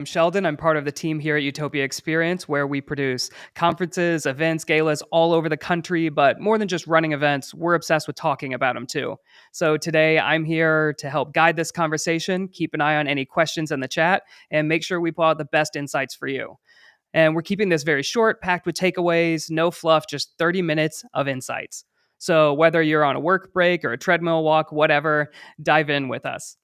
I'm Sheldon. I'm part of the team here at Utopia Experience, where we produce conferences, events, galas all over the country. But more than just running events, we're obsessed with talking about them too. So today I'm here to help guide this conversation, keep an eye on any questions in the chat, and make sure we pull out the best insights for you. And we're keeping this very short, packed with takeaways, no fluff, just 30 minutes of insights. So whether you're on a work break or a treadmill walk, whatever, dive in with us.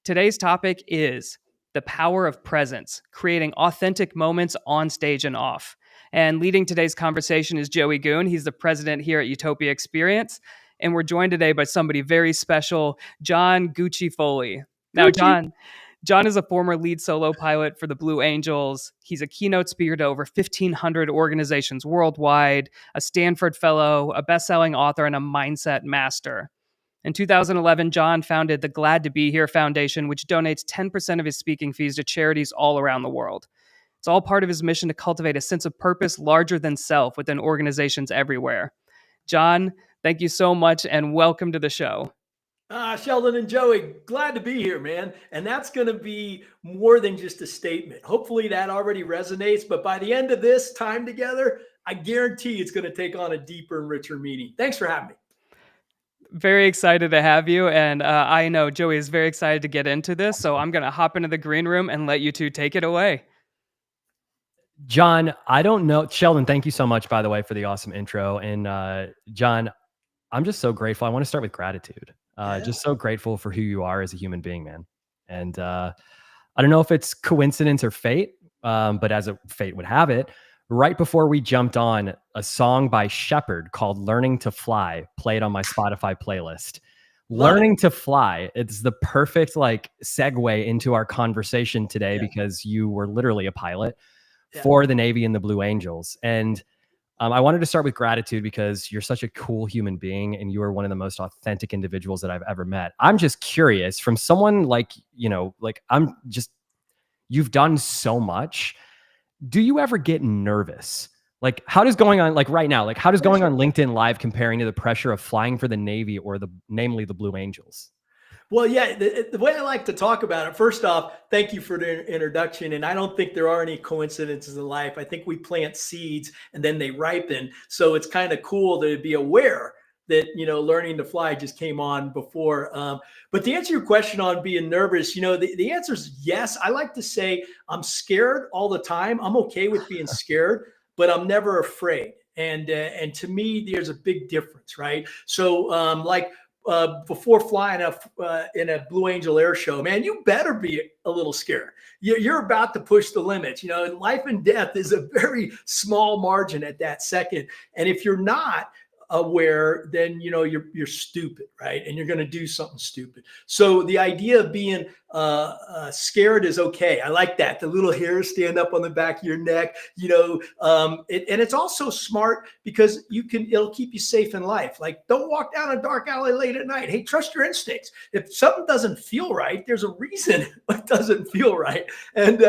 Today's topic is the power of presence, creating authentic moments on stage and off. And leading today's conversation is Joey Goon. He's the president here at Utopia Experience. And we're joined today by somebody very special, John Gucci Foley. Now, John is a former lead solo pilot for the Blue Angels. He's a keynote speaker to over 1,500 organizations worldwide, a Stanford fellow, a best-selling author, and a mindset master. In 2011, John founded the Glad to Be Here Foundation, which donates 10% of his speaking fees to charities all around the world. It's all part of his mission to cultivate a sense of purpose larger than self within organizations everywhere. John, thank you so much and welcome to the show. Sheldon and Joey, glad to be here, man. And that's going to be more than just a statement. Hopefully that already resonates. But by the end of this time together, I guarantee it's going to take on a deeper and richer meaning. Thanks for having me. Very excited to have you. And I know Joey is very excited to get into this. So I'm going to hop into the green room and let you two take it away. John, I don't know. Sheldon, thank you so much, by the way, for the awesome intro. And John, I'm just so grateful. I want to start with gratitude. Just so grateful for who you are as a human being, man. And I don't know if it's coincidence or fate, but as fate would have it, right before we jumped on, a song by Shepherd called Learning to Fly played on my Spotify playlist. Learning to Fly. It's the perfect segue into our conversation today because you were literally a pilot for the Navy and the Blue Angels. And I wanted to start with gratitude because you're such a cool human being and you are one of the most authentic individuals that I've ever met. I'm just curious from someone you've done so much. Do you ever get nervous? How does going on right now, how does going on LinkedIn Live comparing to the pressure of flying for the Navy or namely the Blue Angels? Well, yeah, the way I like to talk about it, first off, thank you for the introduction. And I don't think there are any coincidences in life. I think we plant seeds and then they ripen. So it's kind of cool to be aware that, learning to fly just came on before. But to answer your question on being nervous, the answer is yes. I like to say I'm scared all the time. I'm okay with being scared, but I'm never afraid. And to me, there's a big difference, right? So before flying in a Blue Angel air show, man, you better be a little scared. You're about to push the limits. Life and death is a very small margin at that second. And if you're not aware, then you're stupid, right? And you're going to do something stupid. So the idea of being scared is okay. I like that. The little hairs stand up on the back of your neck, and it's also smart because it'll keep you safe in life. Don't walk down a dark alley late at night. Hey, trust your instincts. If something doesn't feel right, there's a reason it doesn't feel right, and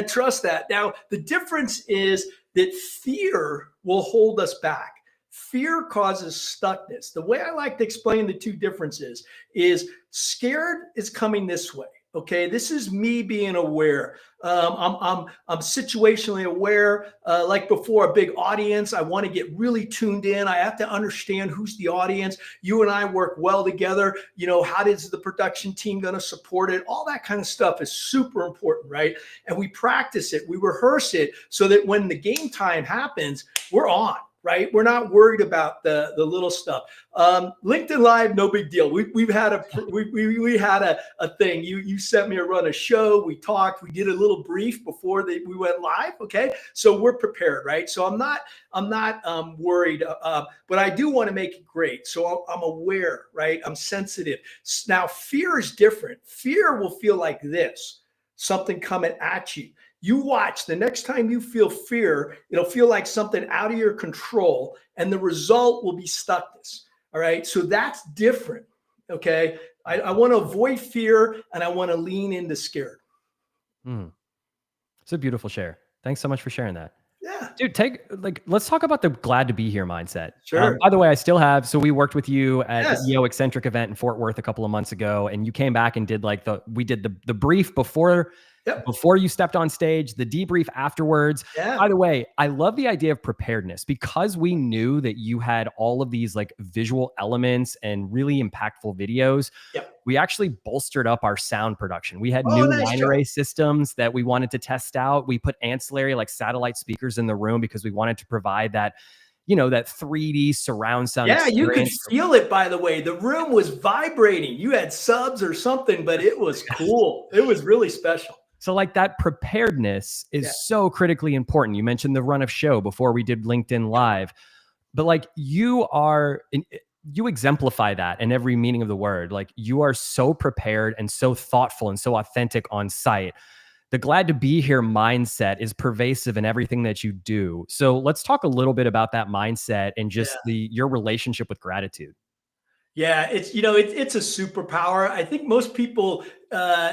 trust that. Now, the difference is that fear will hold us back. Fear causes stuckness. The way I like to explain the two differences is scared is coming this way. Okay, this is me being aware. I'm situationally aware. Like before a big audience, I want to get really tuned in. I have to understand who's the audience. You and I work well together. How is the production team going to support it? All that kind of stuff is super important, right? And we practice it, we rehearse it, so that when the game time happens, we're on. Right? We're not worried about the little stuff. LinkedIn Live, no big deal. We had a thing. You sent me to run a show. We talked. We did a little brief before we went live. Okay, so we're prepared, right? So I'm not worried, but I do want to make it great. So I'm aware, right? I'm sensitive. Now fear is different. Fear will feel like this: something coming at you. You watch, the next time you feel fear, it'll feel like something out of your control, and the result will be stuckness. All right. So that's different. Okay. I want to avoid fear and I want to lean into scared. It's a beautiful share. Thanks so much for sharing that. Yeah. Dude, let's talk about the glad to be here mindset. Sure. By the way, so we worked with you at the EO Eccentric event in Fort Worth a couple of months ago, and you came back and did we did the brief before Yep. before you stepped on stage, the debrief afterwards. By Yeah. the way, I love the idea of preparedness because we knew that you had all of these like visual elements and really impactful videos. Yep. We actually bolstered up our sound production. We had Oh, new nice line job. array systems that we wanted to test out. We put ancillary like satellite speakers in the room because we wanted to provide that, that 3D surround sound Yeah, you could experience. feel it, by the way. The room was vibrating. You had subs or something, but it was cool. It was really special. So like that preparedness is Yeah. so critically important. You mentioned the run of show before we did LinkedIn Live, but like you exemplify that in every meaning of the word. Like you are so prepared and so thoughtful and so authentic on site. The glad to be here mindset is pervasive in everything that you do. So let's talk a little bit about that mindset and just Yeah. your relationship with gratitude. Yeah, it's a superpower. I think most people,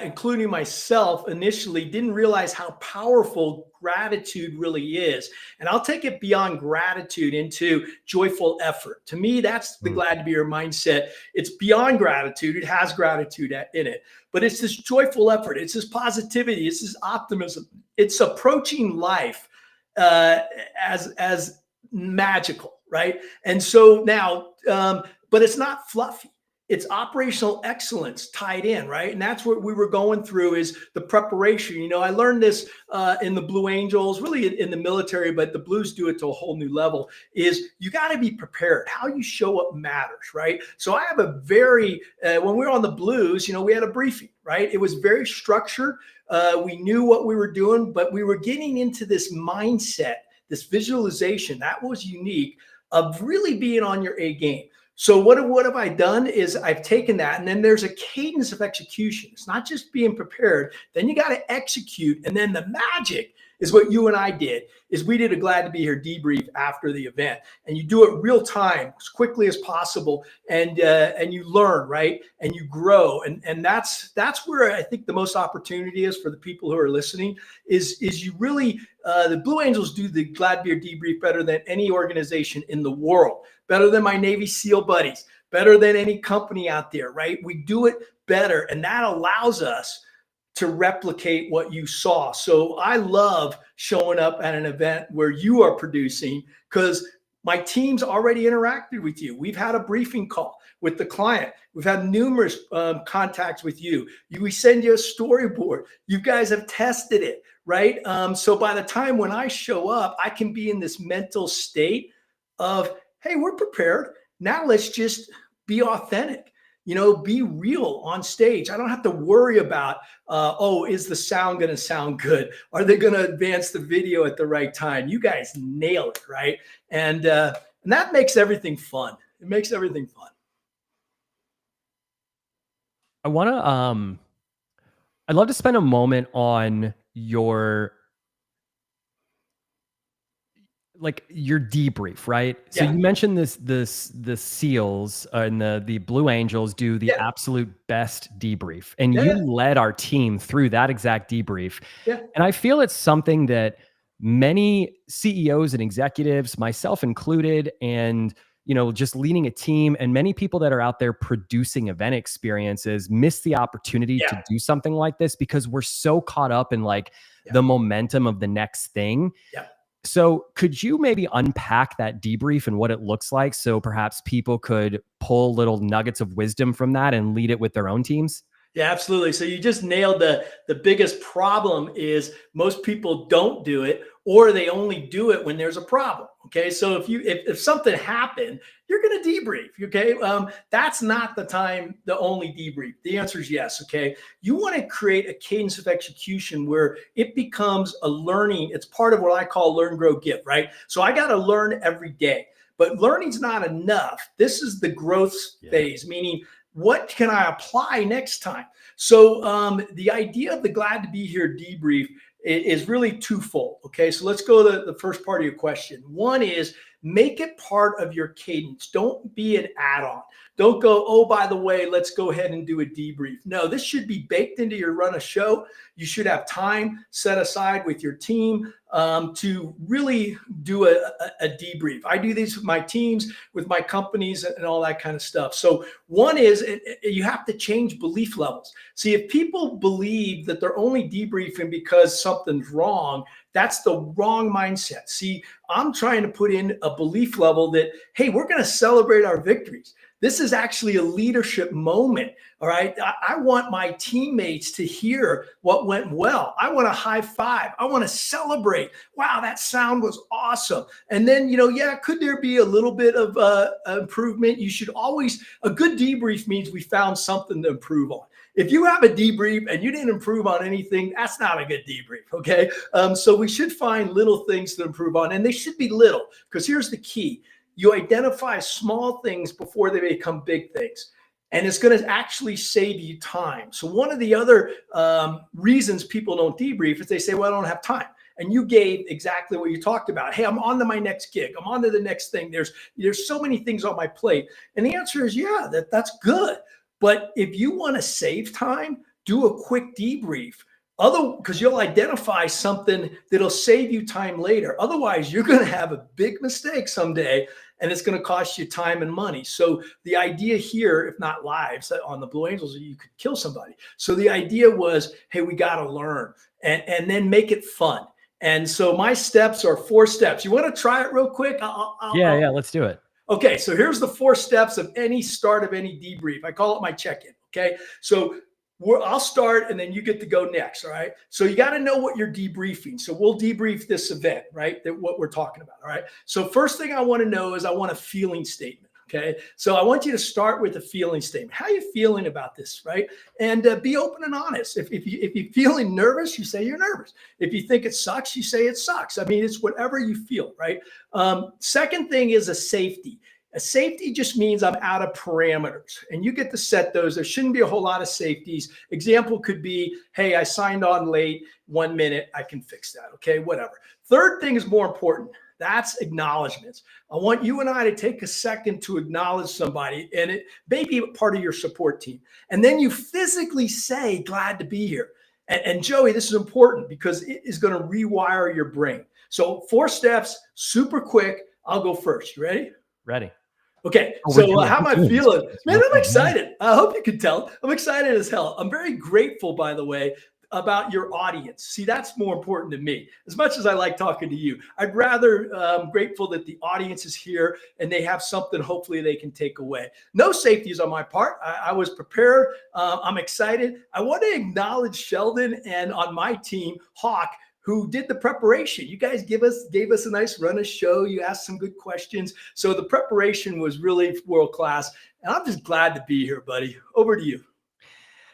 including myself, initially didn't realize how powerful gratitude really is. And I'll take it beyond gratitude into joyful effort. To me, that's the Mm. glad to be here mindset. It's beyond gratitude. It has gratitude in it, but it's this joyful effort. It's this positivity. It's this optimism. It's approaching life uh, as magical, right? And so now. But it's not fluffy. It's operational excellence tied in, right? And that's what we were going through is the preparation. I learned this in the Blue Angels, really in the military, but the Blues do it to a whole new level, is you got to be prepared. How you show up matters, right? So I have a very, when we were on the Blues, we had a briefing, right? It was very structured. We knew what we were doing, but we were getting into this mindset, this visualization that was unique of really being on your A game. So what have I done is I've taken that, and then there's a cadence of execution. It's not just being prepared. Then you got to execute. And then the magic is what you and I did, is we did a glad to be here debrief after the event. And you do it real time, as quickly as possible. And you learn, right? And you grow. And that's where I think the most opportunity is for the people who are listening is you really, the Blue Angels do the glad to be here debrief better than any organization in the world. Better than my Navy SEAL buddies, better than any company out there, right? We do it better. And that allows us to replicate what you saw. So I love showing up at an event where you are producing because my team's already interacted with you. We've had a briefing call with the client. We've had numerous contacts with you. We send you a storyboard. You guys have tested it, right? So by the time when I show up, I can be in this mental state of, hey, we're prepared. Now let's just be authentic, be real on stage. I don't have to worry about, is the sound going to sound good? Are they going to advance the video at the right time? You guys nail it, right? And that makes everything fun. It makes everything fun. I'd love to spend a moment on your debrief, right? So Yeah. you mentioned the SEALs and the Blue Angels do the Yeah. absolute best debrief, and Yeah. you led our team through that exact debrief. Yeah. And I feel it's something that many CEOs and executives, myself included, and just leading a team, and many people that are out there producing event experiences miss the opportunity to do something like this because we're so caught up in the momentum of the next thing. Yeah. So could you maybe unpack that debrief and what it looks like so perhaps people could pull little nuggets of wisdom from that and lead it with their own teams? Yeah, absolutely. So you just nailed the biggest problem is most people don't do it, or they only do it when there's a problem. Okay. So if something happened, you're going to debrief. Okay. That's not the only debrief. The answer is yes. Okay. You want to create a cadence of execution where it becomes a learning. It's part of what I call learn, grow, give, right? So I got to learn every day, but learning's not enough. This is the growth phase, meaning what can I apply next time? So the idea of the glad to be here debrief is really twofold. Okay, so let's go to the first part of your question. One is make it part of your cadence. Don't be an add-on. Don't go, oh, by the way, let's go ahead and do a debrief. No, this should be baked into your run of show. You should have time set aside with your team to really do a debrief. I do these with my teams, with my companies, and all that kind of stuff. So one is you have to change belief levels. See, if people believe that they're only debriefing because something's wrong, that's the wrong mindset. See, I'm trying to put in a belief level that, hey, we're going to celebrate our victories. This is actually a leadership moment. All right. I want my teammates to hear what went well. I want to high five. I want to celebrate. Wow, that sound was awesome. And then, could there be a little bit of improvement? You should always, a good debrief means we found something to improve on. If you have a debrief and you didn't improve on anything, that's not a good debrief, okay? So we should find little things to improve on, and they should be little, because here's the key. You identify small things before they become big things, and it's going to actually save you time. So one of the other reasons people don't debrief is they say, well, I don't have time. And you gave exactly what you talked about. Hey, I'm on to my next gig. I'm on to the next thing. There's so many things on my plate. And the answer is, yeah, that's good. But if you want to save time, do a quick debrief. Because you'll identify something that'll save you time later. Otherwise, you're going to have a big mistake someday, and it's going to cost you time and money. So the idea here, if not lives on the Blue Angels, you could kill somebody. So the idea was, hey, we got to learn and then make it fun. And so my steps are 4 steps. You want to try it real quick? Yeah, let's do it. Okay, so here's the 4 steps of any start of any debrief. I call it my check-in, okay? So I'll start and then you get to go next, all right? So you got to know what you're debriefing. So we'll debrief this event, right? What we're talking about, all right? So first thing I want to know is I want a feeling statement. Okay, so I want you to start with a feeling statement. How are you feeling about this, right? And be open and honest. If you're feeling nervous, you say you're nervous. If you think it sucks, you say it sucks. I mean, it's whatever you feel, right? Second thing is a safety. A safety just means I'm out of parameters, and you get to set those. There shouldn't be a whole lot of safeties. Example could be, hey, I signed on late, 1 minute, I can fix that. Okay, whatever. Third thing is more important. That's acknowledgments. I want you and I to take a second to acknowledge somebody, and it may be part of your support team. And then you physically say, glad to be here. And Joey, this is important because it is going to rewire your brain. So 4 steps, super quick. I'll go first. You ready? Ready. Okay, so how am I feeling? Man, I'm excited. I hope you can tell. I'm excited as hell. I'm very grateful, by the way, about your audience. See, that's more important to me. As much as I like talking to you, I'd rather grateful that the audience is here and they have something hopefully they can take away. No safeties on my part. I was prepared. I'm excited. I want to acknowledge Sheldon and on my team, Hawk, who did the preparation. You guys gave us a nice run of show. You asked some good questions. So the preparation was really world class. And I'm just glad to be here, buddy. Over to you.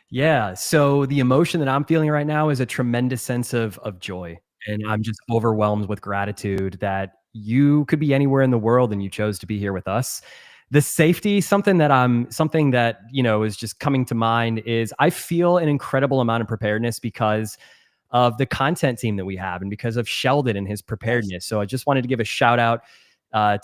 Yeah. So the emotion that I'm feeling right now is a tremendous sense of joy. And I'm just overwhelmed with gratitude that you could be anywhere in the world and you chose to be here with us. The safety, something that, is just coming to mind is I feel an incredible amount of preparedness because of the content team that we have and because of Sheldon and his preparedness. So I just wanted to give a shout out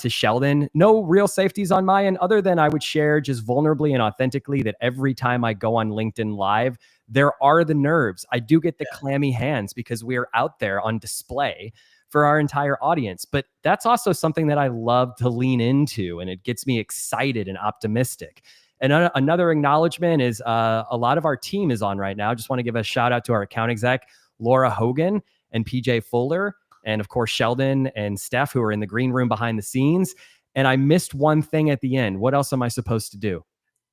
to Sheldon. No real safeties on my end, other than I would share just vulnerably and authentically that every time I go on LinkedIn Live, there are the nerves. I do get the clammy hands because we are out there on display for our entire audience. But that's also something that I love to lean into, and it gets me excited and optimistic. And another acknowledgement is a lot of our team is on right now. Just want to give a shout out to our account exec, Laura Hogan and PJ Fuller, and of course, Sheldon and Steph, who are in the green room behind the scenes. And I missed one thing at the end. What else am I supposed to do?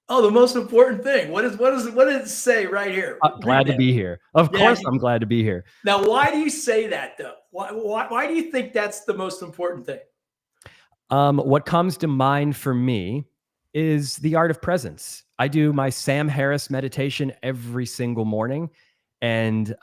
Oh, the most important thing. What does it say right here? Glad to be here. Of course, I'm glad to be here. Now, why do you say that, though? Why do you think that's the most important thing? What comes to mind for me is the art of presence. I do my Sam Harris meditation every single morning. And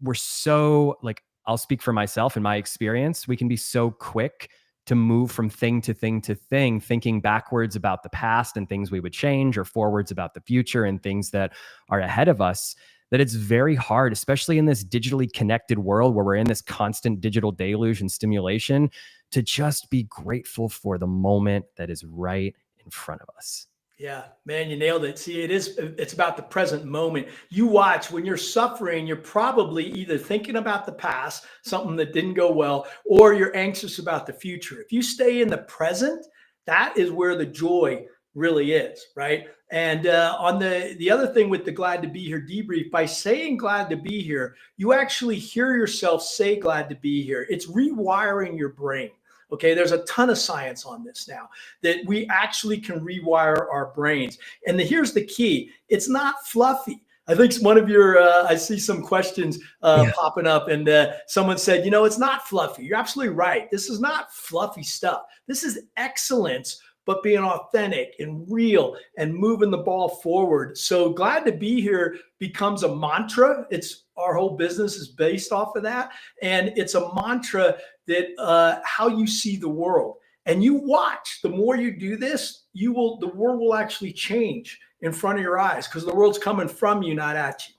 we're so, I'll speak for myself and my experience. We can be so quick to move from thing to thing to thing, thinking backwards about the past and things we would change, or forwards about the future and things that are ahead of us, that it's very hard, especially in this digitally connected world where we're in this constant digital deluge and stimulation, to just be grateful for the moment that is right in front of us. Yeah, man, you nailed it. See, it's about the present moment. You watch when you're suffering, you're probably either thinking about the past, something that didn't go well, or you're anxious about the future. If you stay in the present, that is where the joy really is, right? And on the other thing with the glad to be here debrief, by saying glad to be here, you actually hear yourself say glad to be here. It's rewiring your brain. Okay, there's a ton of science on this now that we actually can rewire our brains. And here's the key: it's not fluffy. I think one of your, I see some questions popping up, and someone said, it's not fluffy. You're absolutely right. This is not fluffy stuff. This is excellence, but being authentic and real and moving the ball forward. So glad to be here becomes a mantra. It's our whole business is based off of that. And it's a mantra that how you see the world. And you watch, the more you do this, the world will actually change in front of your eyes, because the world's coming from you, not at you.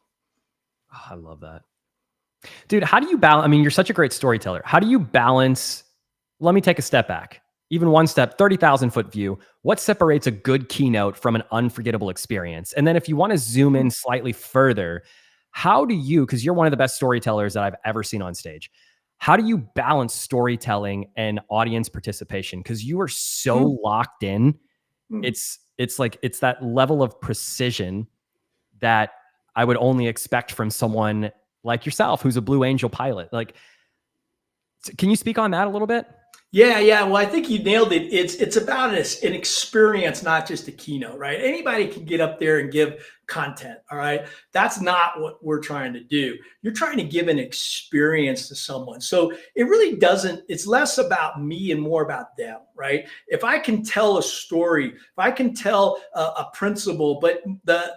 Oh, I love that. Dude, how do you balance? I mean, you're such a great storyteller. How do you balance? Let me take a step back. Even one step, 30,000 foot view. What separates a good keynote from an unforgettable experience? And then if you want to zoom in slightly further, how do you, because you're one of the best storytellers that I've ever seen on stage, how do you balance storytelling and audience participation? Because you are so locked in. It's like, it's that level of precision that I would only expect from someone like yourself, who's a Blue Angel pilot. Like, can you speak on that a little bit? Yeah. Well, I think you nailed it. It's about an experience, not just a keynote, right? Anybody can get up there and give content, all right? That's not what we're trying to do. You're trying to give an experience to someone. So it really doesn't, it's less about me and more about them, right? If I can tell a story, if I can tell a principle, but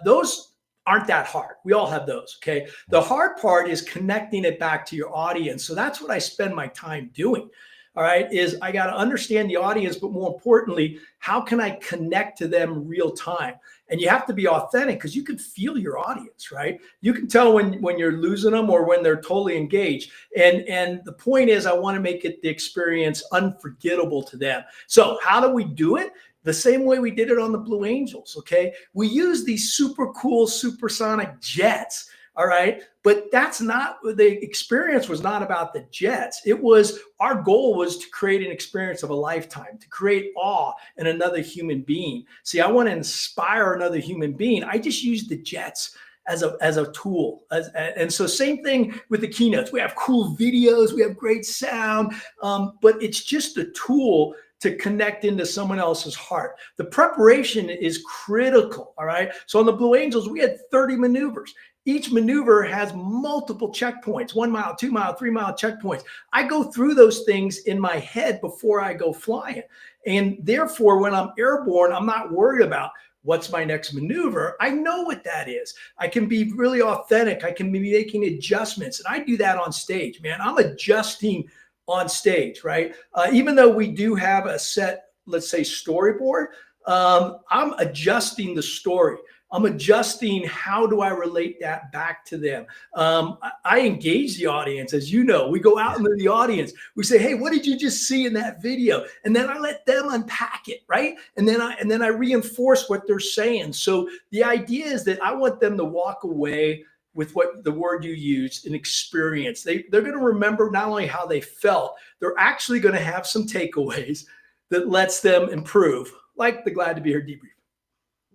those aren't that hard. We all have those, okay? The hard part is connecting it back to your audience. So that's what I spend my time doing. All right, is I got to understand the audience, but more importantly, how can I connect to them real time? And you have to be authentic, because you can feel your audience, right? You can tell when you're losing them or when they're totally engaged. And the point is, I want to make it the experience unforgettable to them. So how do we do it? The same way we did it on the Blue Angels, okay? We use these super cool supersonic jets. All right. But that's not, the experience was not about the jets. It was, our goal was to create an experience of a lifetime, to create awe in another human being. See, I want to inspire another human being. I just use the jets as a tool. And so same thing with the keynotes. We have cool videos, we have great sound, but it's just a tool to connect into someone else's heart. The preparation is critical. All right. So on the Blue Angels, we had 30 maneuvers. Each maneuver has multiple checkpoints, 1 mile, 2 mile, 3 mile checkpoints. I go through those things in my head before I go flying. And therefore, when I'm airborne, I'm not worried about what's my next maneuver. I know what that is. I can be really authentic. I can be making adjustments. And I do that on stage, man. I'm adjusting on stage, right? Even though we do have a set, let's say, storyboard, I'm adjusting the story. I'm adjusting, how do I relate that back to them? I engage the audience. As you know, we go out into the audience. We say, hey, what did you just see in that video? And then I let them unpack it, right? And then I reinforce what they're saying. So the idea is that I want them to walk away with what the word you used, an experience. They're going to remember not only how they felt, they're actually going to have some takeaways that lets them improve, like the Glad to Be Here debrief.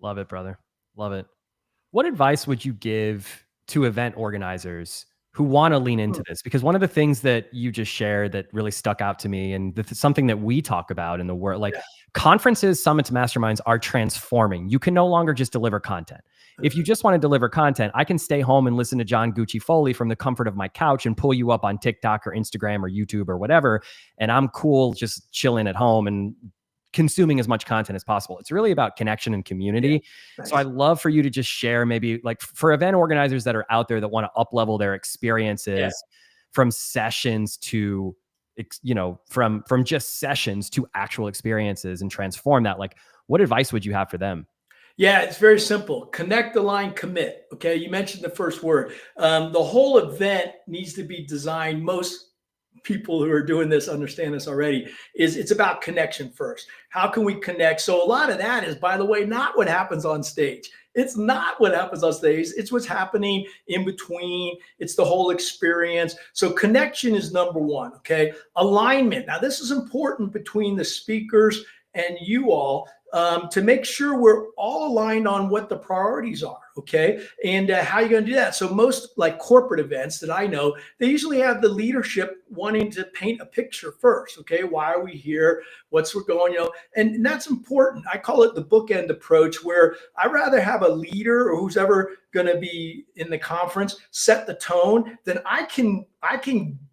Love it, brother. Love it. What advice would you give to event organizers who want to lean into this? Because one of the things that you just shared that really stuck out to me, and this is something that we talk about in the world, like conferences, summits, masterminds are transforming. You can no longer just deliver content. If you just want to deliver content, I can stay home and listen to John Gucci Foley from the comfort of my couch and pull you up on TikTok or Instagram or YouTube or whatever. And I'm cool just chilling at home and consuming as much content as possible. It's really about connection and community. Yeah, nice. So I'd love for you to just share, maybe like for event organizers that are out there that want to up-level their experiences from sessions to, from just sessions to actual experiences and transform that. Like, what advice would you have for them? Yeah, it's very simple. Connect, align, commit. Okay. You mentioned the first word. The whole event needs to be designed most people who are doing this understand this already, is it's about connection first. How can we connect? So a lot of that is, by the way, not what happens on stage. It's not what happens on stage. It's what's happening in between. It's the whole experience. So connection is number one. Okay. Alignment. Now, this is important between the speakers and you all, to make sure we're all aligned on what the priorities are. Okay. And how you're going to do that. So most like corporate events that I know, they usually have the leadership wanting to paint a picture first. Okay. Why are we here? What's we're going, and that's important. I call it the bookend approach, where I rather have a leader or who's ever going to be in the conference set the tone, then I can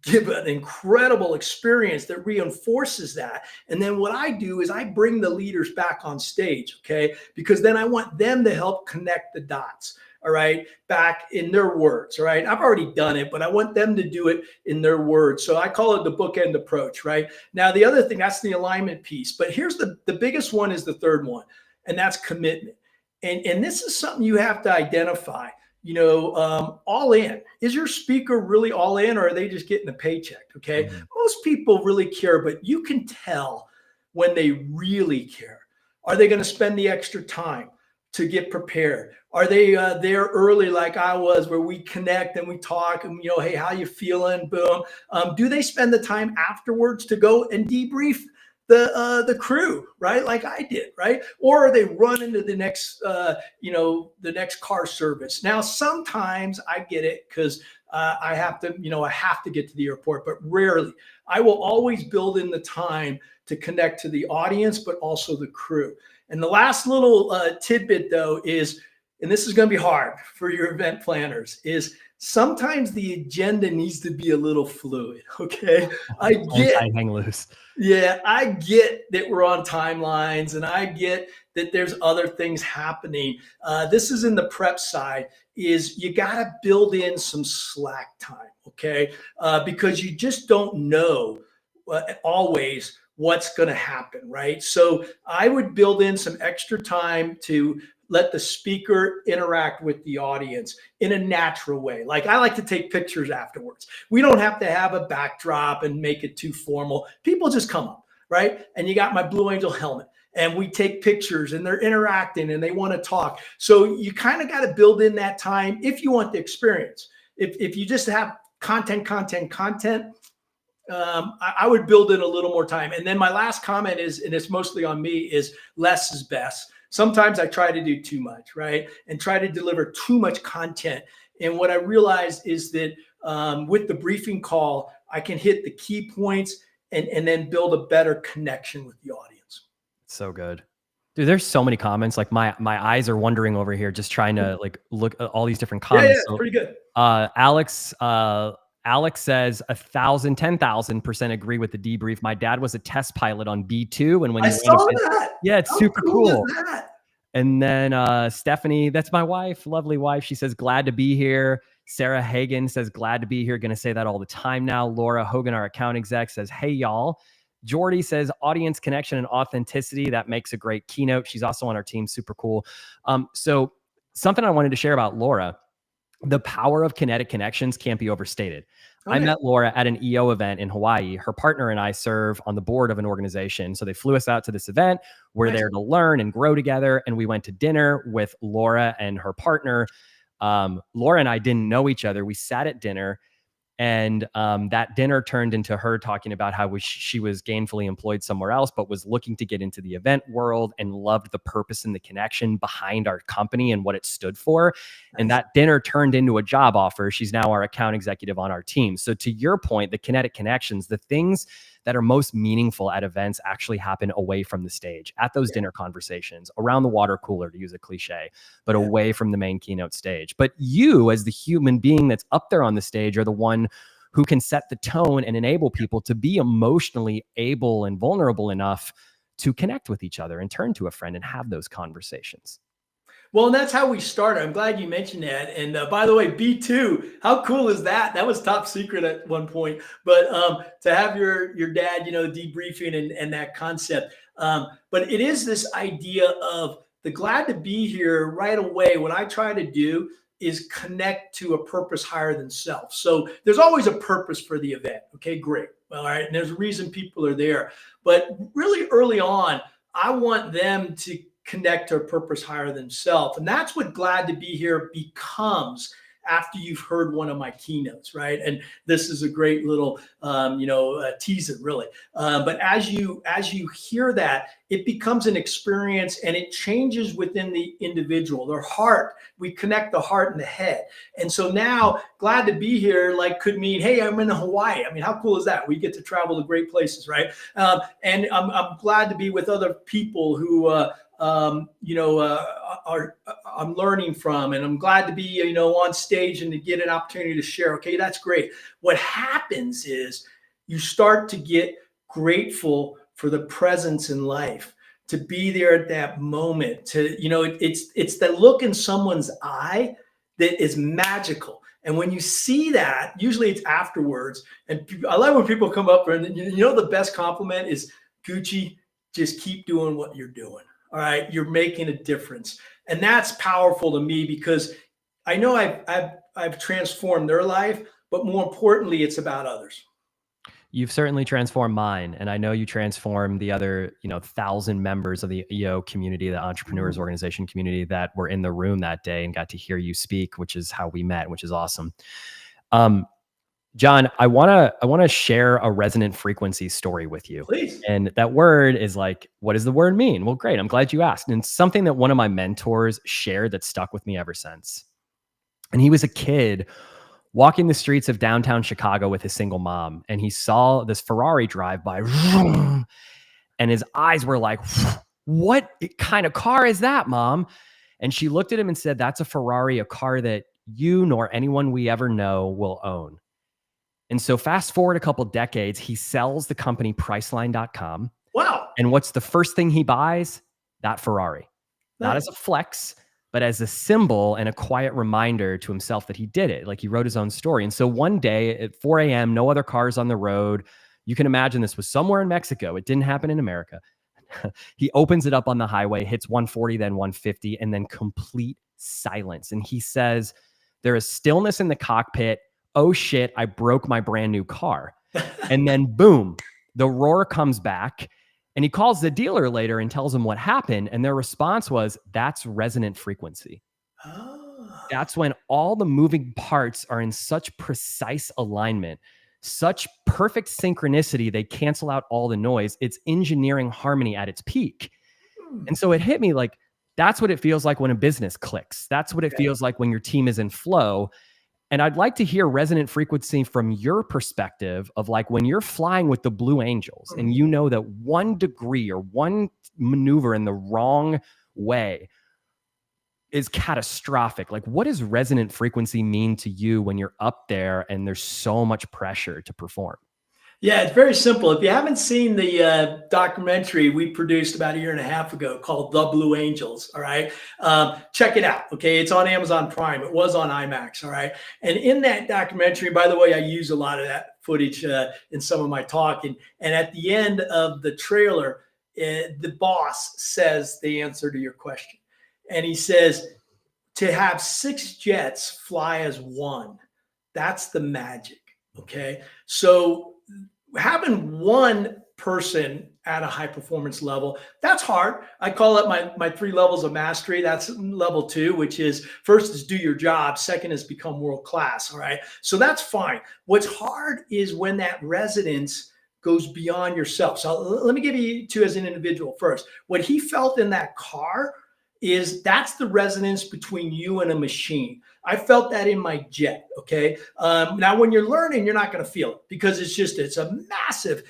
give an incredible experience that reinforces that. And then what I do is I bring the leaders back on stage, okay? Because then I want them to help connect the dots, all right, back in their words, all right? I've already done it, but I want them to do it in their words. So I call it the bookend approach, right? Now, the other thing, that's the alignment piece. But here's the biggest one is the third one, and that's commitment. And this is something you have to identify, all in. Is your speaker really all in, or are they just getting a paycheck? Okay. Mm-hmm. Most people really care, but you can tell when they really care. Are they going to spend the extra time to get prepared? Are they there early like I was, where we connect and we talk and, hey, how you feeling? Boom. Do they spend the time afterwards to go and debrief the crew, right? Like I did, right? Or are they run into the next, the next car service? Now, sometimes I get it because I have to get to the airport, but rarely. I will always build in the time to connect to the audience, but also the crew. And the last little tidbit, though, is, and this is going to be hard for your event planners, is sometimes the agenda needs to be a little fluid. Okay. I hang loose. Yeah, I get that we're on timelines, and I get that there's other things happening. This is in the prep side, is you got to build in some slack time. Okay. Because you just don't know always what's going to happen. Right. So I would build in some extra time to let the speaker interact with the audience in a natural way. Like I like to take pictures afterwards. We don't have to have a backdrop and make it too formal. People just come up, right? And you got my Blue Angel helmet, and we take pictures, and they're interacting and they want to talk. So you kind of got to build in that time if you want the experience. If you just have content, I would build in a little more time. And then my last comment is, and it's mostly on me, is less is best. Sometimes I try to do too much, right? And try to deliver too much content. And what I realized is that with the briefing call, I can hit the key points and then build a better connection with the audience. So good. Dude, there's so many comments. Like my eyes are wandering over here, just trying to like look at all these different comments. Yeah, pretty good. Alex says 10,000% agree with the debrief. My dad was a test pilot on B2, and when I saw that. Yeah, it's How super cool. Is that? And then Stephanie, that's my wife, lovely wife. She says, glad to be here. Sarah Hagen says, glad to be here. Going to say that all the time now. Laura Hogan, our account exec, says, hey, y'all. Jordy says, audience connection and authenticity. That makes a great keynote. She's also on our team. Super cool. So something I wanted to share about Laura. The power of kinetic connections can't be overstated. Okay. I met Laura at an EO event in Hawaii. Her partner and I serve on the board of an organization. So they flew us out to this event. We're there to learn and grow together. And we went to dinner with Laura and her partner. Laura and I didn't know each other. We sat at dinner, and that dinner turned into her talking about how she was gainfully employed somewhere else, but was looking to get into the event world and loved the purpose and the connection behind our company and what it stood for. Nice. And that dinner turned into a job offer. She's now our account executive on our team. So to your point, the kinetic connections, the things that are most meaningful at events actually happen away from the stage, at those dinner conversations, around the water cooler, to use a cliche, but away from the main keynote stage. But you, as the human being that's up there on the stage, are the one who can set the tone and enable people to be emotionally able and vulnerable enough to connect with each other and turn to a friend and have those conversations. Well, and that's how we started. I'm glad you mentioned that. And by the way, B2, how cool is that? That was top secret at one point. But to have your dad, debriefing and that concept. But it is this idea of the glad to be here right away. What I try to do is connect to a purpose higher than self. So there's always a purpose for the event. Okay, great. All right. And there's a reason people are there. But really early on, I want them to connect to a purpose higher than self. And that's what Glad to Be Here becomes after you've heard one of my keynotes, right? And this is a great little, teaser, really. But as you hear that, it becomes an experience, and it changes within the individual, their heart. We connect the heart and the head. And so now, Glad to Be Here, like, could mean, hey, I'm in Hawaii. I mean, how cool is that? We get to travel to great places, right? And I'm glad to be with other people who, I'm learning from, and I'm glad to be, on stage and to get an opportunity to share. Okay, that's great. What happens is you start to get grateful for the presence in life, to be there at that moment, to, it's the look in someone's eye that is magical. And when you see that, usually it's afterwards. And I love when people come up and, the best compliment is, Gucci, just keep doing what you're doing. All right, you're making a difference. And that's powerful to me, because I know I've transformed their life, but more importantly, it's about others. You've certainly transformed mine, and I know you transformed the other, 1,000 members of the EO community, the Entrepreneurs Organization community that were in the room that day and got to hear you speak, which is how we met, which is awesome. John, I want to share a resonant frequency story with you. Please. And that word is like, what does the word mean? Well, great. I'm glad you asked. And it's something that one of my mentors shared that stuck with me ever since. And he was a kid walking the streets of downtown Chicago with his single mom, and he saw this Ferrari drive by, and his eyes were like, what kind of car is that, Mom? And she looked at him and said, that's a Ferrari, a car that you nor anyone we ever know will own. And so fast forward a couple decades, he sells the company Priceline.com. Wow. And what's the first thing he buys? That Ferrari. Nice. Not as a flex, but as a symbol and a quiet reminder to himself that he did it. Like, he wrote his own story. And so one day at 4 a.m., no other cars on the road. You can imagine this was somewhere in Mexico. It didn't happen in America. He opens it up on the highway, hits 140, then 150, and then complete silence. And he says, there is stillness in the cockpit. Oh shit, I broke my brand new car. And then boom, the roar comes back. And he calls the dealer later and tells him what happened. And their response was, that's resonant frequency. Oh. That's when all the moving parts are in such precise alignment, such perfect synchronicity, they cancel out all the noise. It's engineering harmony at its peak. And so it hit me like, that's what it feels like when a business clicks. That's what it feels like when your team is in flow. And I'd like to hear resonant frequency from your perspective of, like, when you're flying with the Blue Angels and you know that 1 degree or one maneuver in the wrong way is catastrophic. Like, what does resonant frequency mean to you when you're up there and there's so much pressure to perform? Yeah, it's very simple. If you haven't seen the documentary we produced about 1.5 years ago called The Blue Angels, all right, check it out. Okay, it's on Amazon Prime. It was on IMAX, all right. And in that documentary, by the way, I use a lot of that footage in some of my talk. And at the end of the trailer, the boss says the answer to your question. And he says, to have 6 jets fly as one, that's the magic. Okay, so having one person at a high performance level, that's hard. I call it my 3 levels of mastery. That's level 2, which is, first is do your job. Second is become world class. All right. So that's fine. What's hard is when that resonance goes beyond yourself. So let me give you 2 as an individual first. What he felt in that car is, that's the resonance between you and a machine. I felt that in my jet. Okay. Now, when you're learning, you're not going to feel it, because it's a massive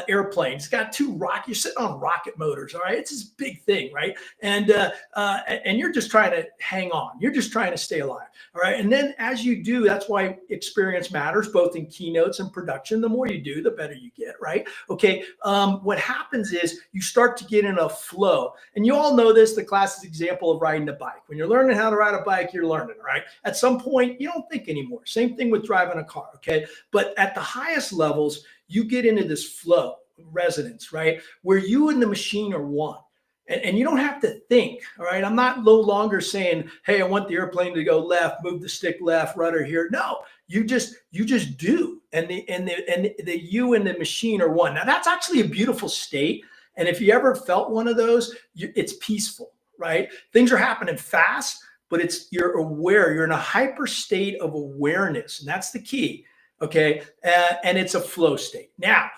airplane. It's got 2 rockets. You're sitting on rocket motors. All right. It's this big thing. Right. And you're just trying to hang on. You're just trying to stay alive. All right. And then as you do, that's why experience matters, both in keynotes and production. The more you do, the better you get. Right. Okay. What happens is you start to get in a flow, and you all know this, the classic example of riding a bike. When you're learning how to ride a bike, you're learning, right? At some point, you don't think anymore. Same thing with driving a car, okay? But at the highest levels, you get into this flow, resonance, right? Where you and the machine are one. And you don't have to think. All right. I'm not no longer saying, hey, I want the airplane to go left, move the stick left, rudder here. No, you just do. And the you and the machine are one. Now that's actually a beautiful state. And if you ever felt one of those, it's peaceful, right? Things are happening fast, but you're aware. You're in a hyper state of awareness, and that's the key. Okay, and it's a flow state. Now,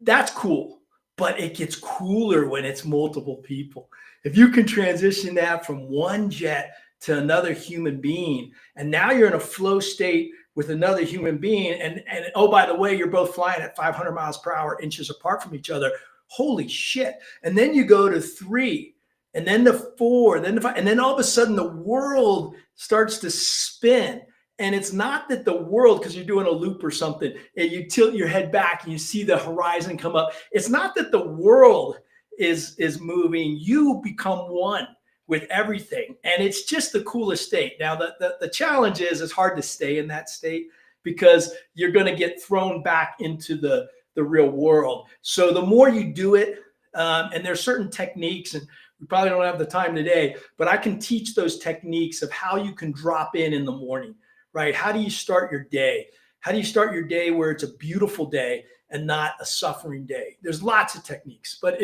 that's cool, but it gets cooler when it's multiple people. If you can transition that from one jet to another human being, and now you're in a flow state with another human being, and oh, by the way, you're both flying at 500 miles per hour, inches apart from each other. Holy shit. And then you go to 3, and then to 4, then to 5, and then all of a sudden the world starts to spin. And it's not that the world, because you're doing a loop or something, and you tilt your head back and you see the horizon come up. It's not that the world is moving. You become one with everything. And it's just the coolest state. Now, the challenge is it's hard to stay in that state because you're going to get thrown back into the real world. So the more you do it, and there's certain techniques, and we probably don't have the time today, but I can teach those techniques of how you can drop in the morning, right? How do you start your day? How do you start your day where it's a beautiful day and not a suffering day? There's lots of techniques, but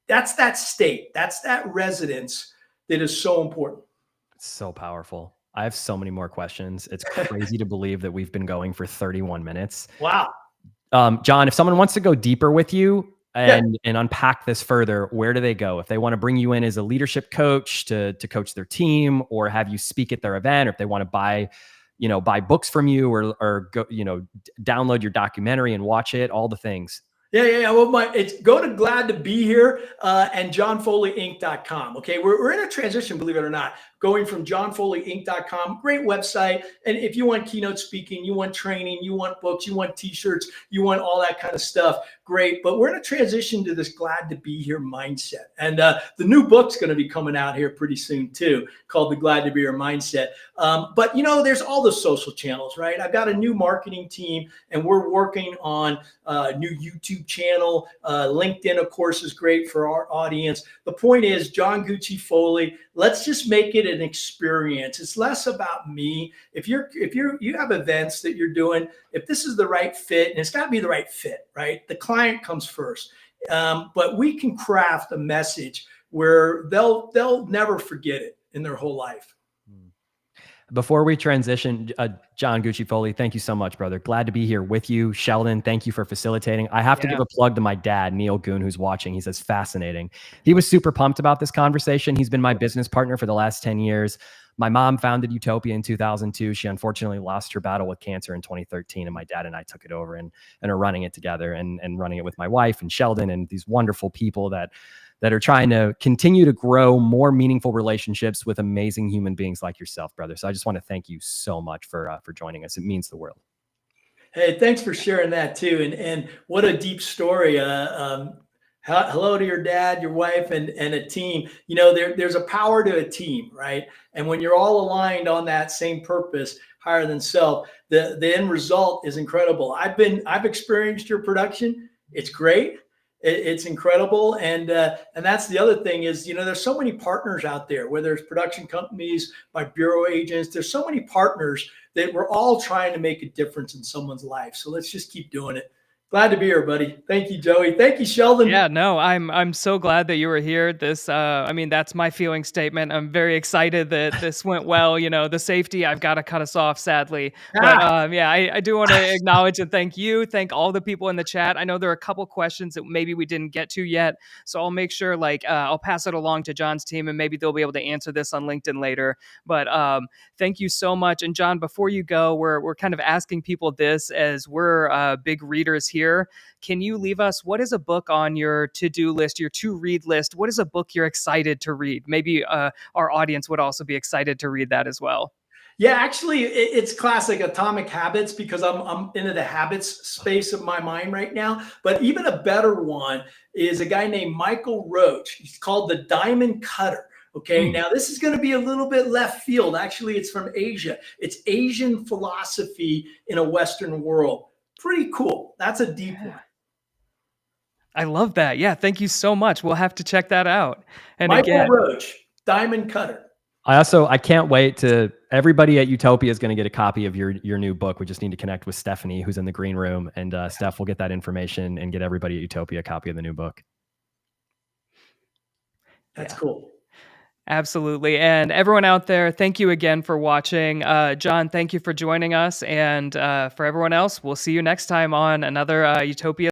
that's that state, that's that residence that is so important. It's so powerful. I have so many more questions. It's crazy to believe that we've been going for 31 minutes. Wow. John, if someone wants to go deeper with you and unpack this further, where do they go? If they want to bring you in as a leadership coach to coach their team, or have you speak at their event, or if they want to buy books from you, or go, download your documentary and watch it, all the things. Yeah. Well, go to Glad to Be Here and johnfoleyinc.com. Okay, we're in a transition, believe it or not, going from johnfoleyinc.com, great website. And if you want keynote speaking, you want training, you want books, you want t-shirts, you want all that kind of stuff, great. But we're in a transition to this Glad to Be Here mindset. And the new book's going to be coming out here pretty soon too, called the Glad to Be Here mindset. But there's all the social channels, right? I've got a new marketing team, and we're working on a new YouTube channel. LinkedIn, of course, is great for our audience. The point is, John Gucci Foley, let's just make it an experience. It's less about me. If you have events that you're doing, if this is the right fit, and it's got to be the right fit, right? The client comes first. But we can craft a message where they'll never forget it in their whole life. Before we transition, John Gucci Foley, thank you so much, brother. Glad to be here with you. Sheldon, thank you for facilitating. I have to give a plug to my dad, Neil Goon, who's watching. He says, fascinating. He was super pumped about this conversation. He's been my business partner for the last 10 years. My mom founded Utopia in 2002. She unfortunately lost her battle with cancer in 2013, and my dad and I took it over and are running it together and running it with my wife and Sheldon and these wonderful people that are trying to continue to grow more meaningful relationships with amazing human beings like yourself, brother. So I just want to thank you so much for joining us. It means the world. Hey, thanks for sharing that too. And what a deep story. Hello to your dad, your wife, and a team. There's a power to a team, right? And when you're all aligned on that same purpose, higher than self, the end result is incredible. I've experienced your production. It's great. It's incredible. And that's the other thing is, there's so many partners out there, whether it's production companies, my bureau agents, there's so many partners that we're all trying to make a difference in someone's life. So let's just keep doing it. Glad to be here, buddy. Thank you, Joey. Thank you, Sheldon. Yeah, no, I'm so glad that you were here. That's my feeling statement. I'm very excited that this went well. The safety, I've got to cut us off, sadly. But I do want to acknowledge and thank all the people in the chat. I know there are a couple questions that maybe we didn't get to yet, so I'll make sure I'll pass it along to John's team, and maybe they'll be able to answer this on LinkedIn later. But thank you so much. And John, before you go, we're kind of asking people this as we're big readers here. Can you leave us, what is a book on your to-do list, your to-read list? What is a book you're excited to read? Maybe our audience would also be excited to read that as well. Yeah, actually, it's classic Atomic Habits, because I'm into the habits space of my mind right now. But even a better one is a guy named Michael Roach. He's called The Diamond Cutter. Okay, now this is going to be a little bit left field. Actually, it's from Asia. It's Asian philosophy in a Western world. Pretty cool. That's a deep one. I love that. Yeah, thank you so much. We'll have to check that out. And Michael again, Roach, Diamond Cutter. I can't wait to, everybody at Utopia is going to get a copy of your new book. We just need to connect with Stephanie, who's in the green room, and Steph will get that information and get everybody at Utopia a copy of the new book. That's cool. Absolutely. And everyone out there, thank you again for watching. John, thank you for joining us. And for everyone else, we'll see you next time on another Utopia